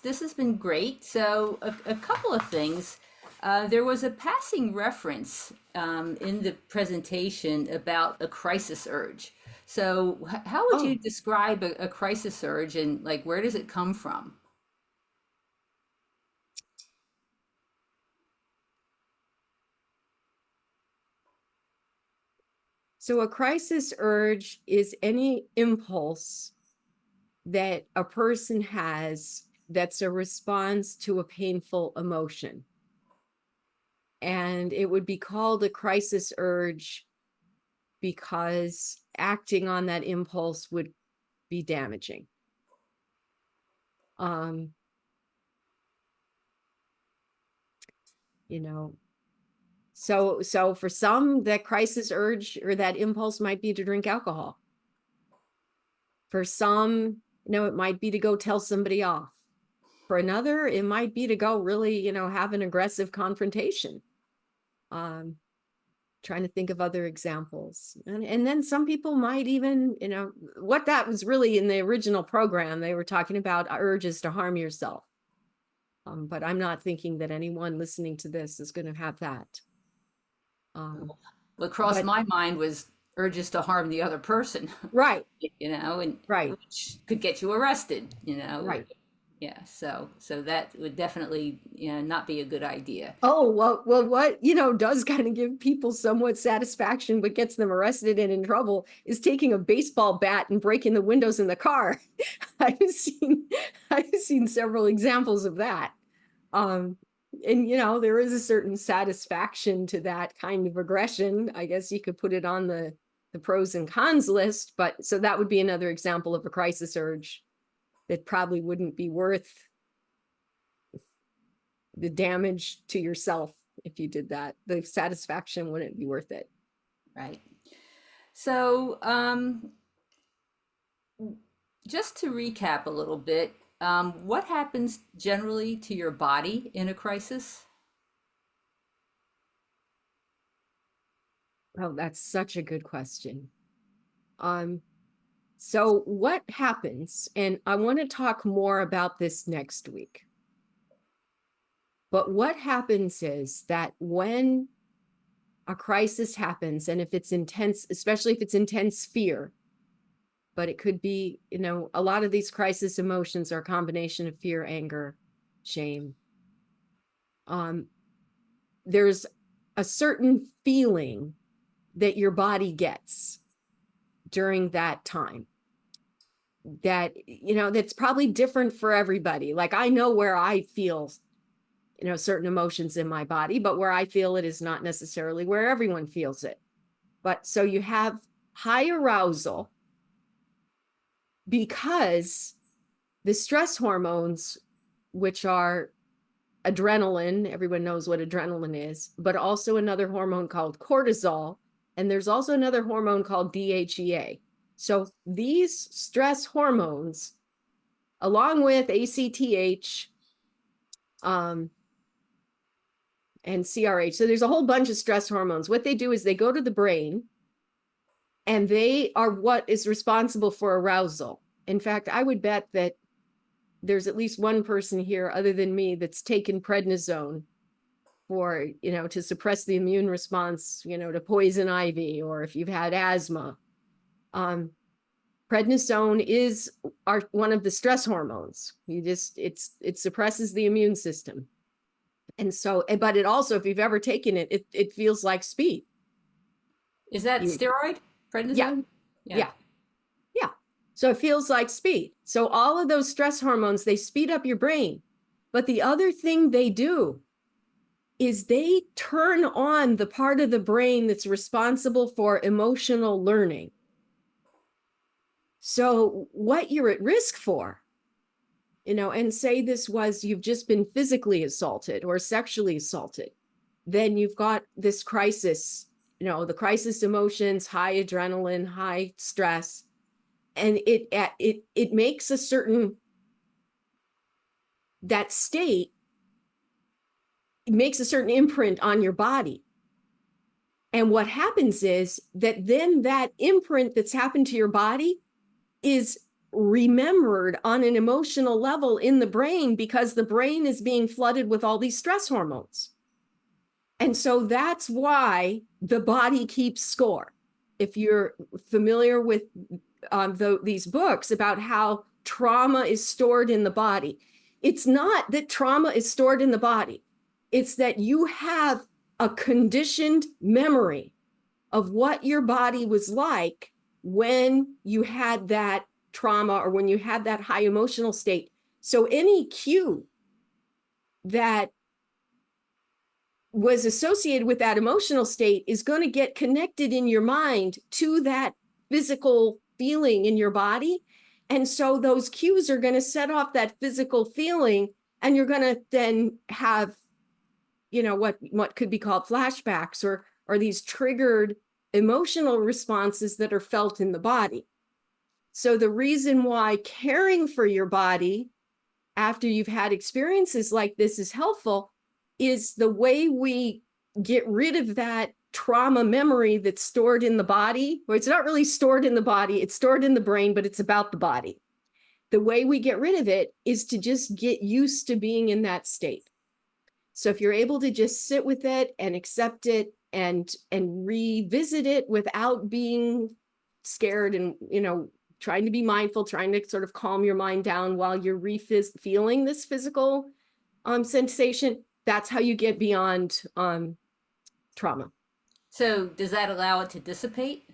This has been great. So, a couple of things. There was a passing reference in the presentation about a crisis urge. So, how would you Oh, describe a crisis urge and like where does it come from? so a crisis urge is any impulse that a person has that's a response to a painful emotion. And it would be called a crisis urge because acting on that impulse would be damaging. Um, you know, so for some, that crisis urge or that impulse might be to drink alcohol. For some, it might be to go tell somebody off. For another, it might be to go really, have an aggressive confrontation. Um, Trying to think of other examples. And then some people might even, what that was really in the original program, they were talking about urges to harm yourself. But I'm not thinking that anyone listening to this is going to have that. Um, What crossed but my mind was urges to harm the other person, right, and right, which could get you arrested. right. Yeah, so that would definitely, not be a good idea. Oh, well, what, does kind of give people somewhat satisfaction, but gets them arrested and in trouble is taking a baseball bat and breaking the windows in the car. I've seen, I've seen several examples of that. Um, and there is a certain satisfaction to that kind of aggression. I guess you could put it on the pros and cons list, but so that would be another example of a crisis urge that probably wouldn't be worth the damage to yourself if you did that. The satisfaction wouldn't be worth it. Right. So, just to recap a little bit, what happens generally to your body in a crisis? Oh, that's such a good question. Um, so what happens, and I want to talk more about this next week, but what happens is that when a crisis happens, and if it's intense, especially if it's intense fear, but it could be, a lot of these crisis emotions are a combination of fear, anger, shame. Um, there's a certain feeling that your body gets during that time that that's probably different for everybody. Like I know where I feel certain emotions in my body, but where I feel it is not necessarily where everyone feels it. But so you have high arousal because the stress hormones, which are adrenaline, everyone knows what adrenaline is, but also another hormone called cortisol. And there's also another hormone called DHEA. So these stress hormones, along with ACTH um, and CRH, so there's a whole bunch of stress hormones. What they do is they go to the brain and they are what is responsible for arousal. In fact, I would bet that there's at least one person here other than me that's taken prednisone for, to suppress the immune response, to poison ivy, or if you've had asthma. Um, Prednisone is one of the stress hormones. It suppresses the immune system. And so, but it also, if you've ever taken it, it feels like speed. Is that You, steroid? yeah, Prednisone? Yeah. yeah, yeah. So it feels like speed. So all of those stress hormones, they speed up your brain. But the other thing they do is they turn on the part of the brain that's responsible for emotional learning. So what you're at risk for, and say this was you've just been physically assaulted or sexually assaulted, then you've got this crisis, the crisis emotions, high adrenaline, high stress, and it makes a certain that state it makes a certain imprint on your body. And what happens is that then that imprint that's happened to your body is remembered on an emotional level in the brain because the brain is being flooded with all these stress hormones. And so that's why the body keeps score. If you're familiar with these books about how trauma is stored in the body, it's not that trauma is stored in the body. It's that you have a conditioned memory of what your body was like when you had that trauma or when you had that high emotional state. So any cue that was associated with that emotional state is going to get connected in your mind to that physical feeling in your body. And so those cues are going to set off that physical feeling, and you're going to then have, what could be called flashbacks or these triggered emotional responses that are felt in the body. So the reason why caring for your body after you've had experiences like this is helpful is the way we get rid of that trauma memory that's stored in the body. Well, it's not really stored in the body, it's stored in the brain, but it's about the body. The way we get rid of it is to just get used to being in that state. So if you're able to just sit with it and accept it and revisit it without being scared and, trying to be mindful, trying to sort of calm your mind down while you're feeling this physical sensation, that's how you get beyond trauma. So does that allow it to dissipate?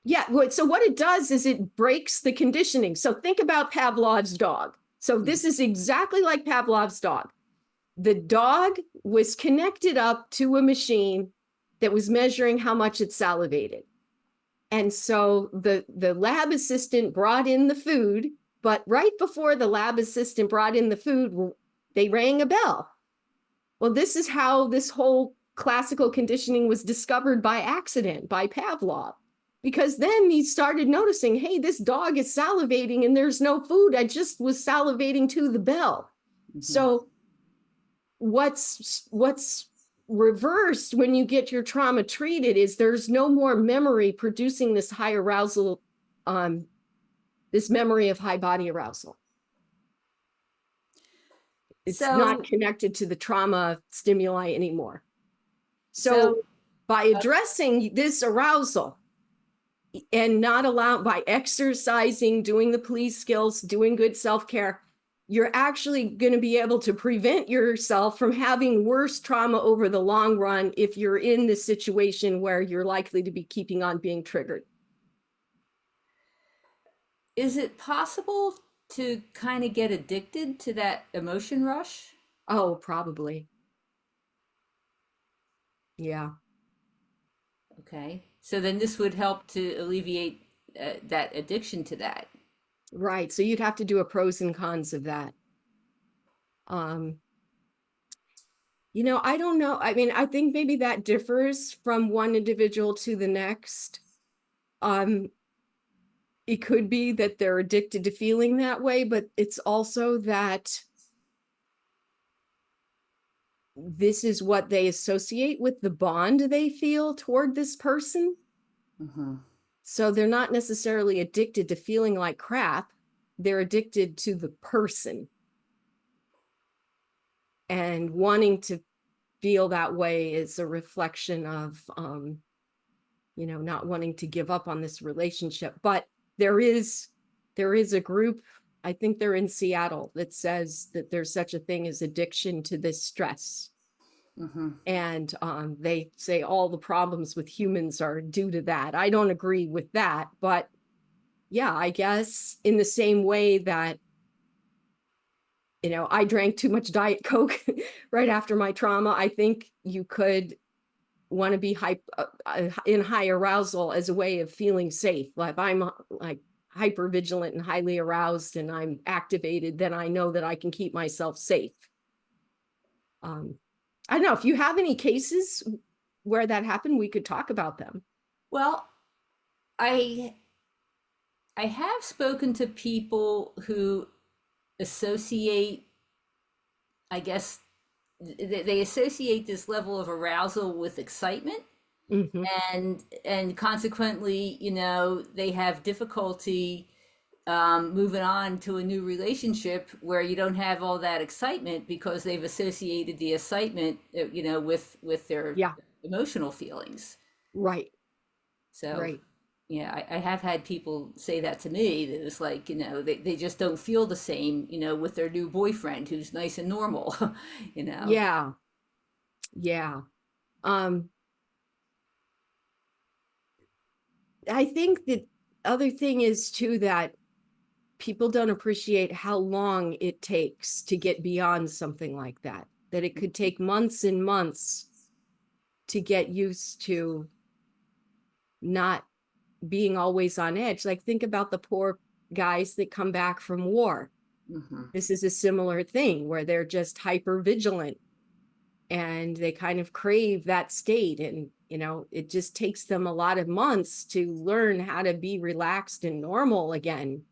Yeah. So what it does is it breaks the conditioning. So think about Pavlov's dog. So this is exactly like Pavlov's dog. The dog was connected up to a machine that was measuring how much it salivated. And so the lab assistant brought in the food, but right before the lab assistant brought in the food, they rang a bell. Well, this is how this whole classical conditioning was discovered by accident by Pavlov, because then he started noticing, hey, this dog is salivating and there's no food. I just was salivating to the bell. Mm-hmm. So what's reversed when you get your trauma treated is there's no more memory producing this high arousal, this memory of high body arousal. It's not connected to the trauma stimuli anymore. So by addressing this arousal and by exercising, doing the police skills, doing good self-care, you're actually going to be able to prevent yourself from having worse trauma over the long run if you're in this situation where you're likely to be keeping on being triggered. Is it possible to kind of get addicted to that emotion rush? Oh, probably. Yeah. Okay. So then this would help to alleviate that addiction to that. Right. So you'd have to do a pros and cons of that. I don't know. I mean, I think maybe that differs from one individual to the next. It could be that they're addicted to feeling that way, but it's also that this is what they associate with the bond they feel toward this person. Mm-hmm. So they're not necessarily addicted to feeling like crap. They're addicted to the person. And wanting to feel that way is a reflection of, not wanting to give up on this relationship. But there is a group, I think they're in Seattle, that says that there's such a thing as addiction to this stress. Mm-hmm. And they say all the problems with humans are due to that. I don't agree with that, but yeah, I guess in the same way that, I drank too much Diet Coke right after my trauma, I think you could want to be in high arousal as a way of feeling safe. Like if I'm like hyper vigilant and highly aroused and I'm activated, then I know that I can keep myself safe. I don't know if you have any cases where that happened, we could talk about them. Well, I have spoken to people who associate, I guess, they associate this level of arousal with excitement. Mm-hmm. And consequently, they have difficulty moving on to a new relationship where you don't have all that excitement because they've associated the excitement, with their Yeah, emotional feelings. right, So, right. yeah, I have had people say that to me. That it's like, they just don't feel the same, with their new boyfriend who's nice and normal, you know. Yeah, yeah. Um, I think the other thing is too that people don't appreciate how long it takes to get beyond something like that, that it could take months and months to get used to not being always on edge. Like, think about the poor guys that come back from war. Hmm. This is a similar thing where they're just hyper vigilant and they kind of crave that state. And, it just takes them a lot of months to learn how to be relaxed and normal again.